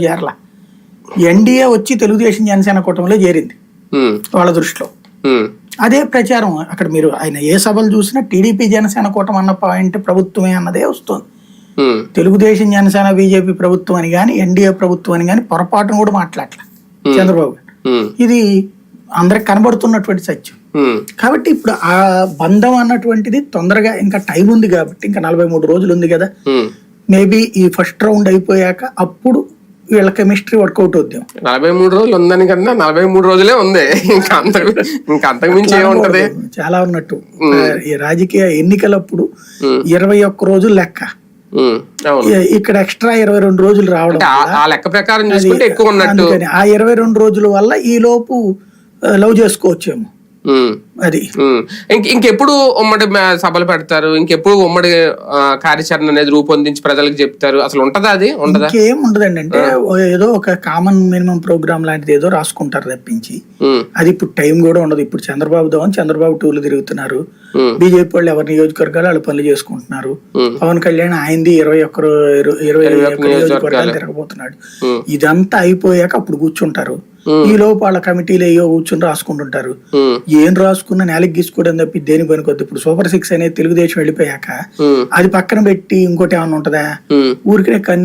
చేరలా. NDA వచ్చి తెలుగుదేశం జనసేన కూటమిలో చేరింది వాళ్ళ దృష్టిలో. అదే ప్రచారం అక్కడ మీరు ఆయన ఏ సభలు చూసినా టీడీపీ జనసేన కూటమి అన్న పాయింట్ ప్రభుత్వమే అన్నదే వస్తుంది. తెలుగుదేశం జనసేన బీజేపీ ప్రభుత్వం అని కానీ ఎన్డీఏ ప్రభుత్వం అని కానీ పొరపాటును కూడా మాట్లాడలే చంద్రబాబు గారు. ఇది అందరికి కనబడుతున్నటువంటి సత్యం. కాబట్టి ఇప్పుడు ఆ బంధం అన్నటువంటిది తొందరగా, ఇంకా టైం ఉంది కాబట్టి, ఇంకా 43 రోజులు ఉంది కదా, మేబీ ఈ ఫస్ట్ రౌండ్ అయిపోయాక అప్పుడు వీళ్ళ కెమిస్ట్రీ వర్కౌట్ అవుద్దాం. 43 రోజులు ఉందని కన్నా 43 రోజులే ఉంది, ఇంకా అంతకు మించి ఏముంటది. చాలా ఉన్నట్టు ఈ రాజకీయ ఎన్నికలప్పుడు 21 రోజులు లెక్క, ఇక్కడ ఎక్స్ట్రా 22 రోజులు రావడం ఆ లెక్క ప్రకారం చూసుకుంటే ఎక్కువ ఉన్నట్టు. ఆ 22 రోజుల వల్ల ఈ లోపు లవ్ చేసుకోవచ్చేమో. అది ఇంకెప్పుడు ఉమ్మడి సభలు పెడతారు, ఇంకెప్పుడు ఉమ్మడి కార్యాచరణ అనేది రూపొందించి ప్రజలకు చెప్తారు, అసలు ఉంటదా? అది ఉండదా? ఏం ఉండదండి. అంటే ఏదో ఒక కామన్ మినిమం ప్రోగ్రామ్ లాంటిది ఏదో రాసుకుంటారు తప్పించి అది ఇప్పుడు టైం కూడా ఉండదు. ఇప్పుడు చంద్రబాబు ధవన్ చంద్రబాబు టూలు తిరుగుతున్నారు, బీజేపీ వాళ్ళు ఎవరి నియోజకవర్గాలు వాళ్ళు పనులు చేసుకుంటున్నారు, పవన్ కళ్యాణ్ ఆయనది 21 నియోజకవర్గాలు తిరగబోతున్నాడు. ఇదంతా అయిపోయాక అప్పుడు కూర్చుంటారు. ఈ లోపు వాళ్ళ కమిటీలు అయ్యో కూర్చొని రాసుకుంటుంటారు. ఏం రాసుకున్నా నేలకి గీసుకోవడం తప్పి దేని పనికొద్దు. ఇప్పుడు సూపర్ 6 అనేది తెలుగుదేశం వెళ్ళిపోయాక అది పక్కన పెట్టి ఇంకోటి ఏమన్నా ఉంటదా? ఊరికే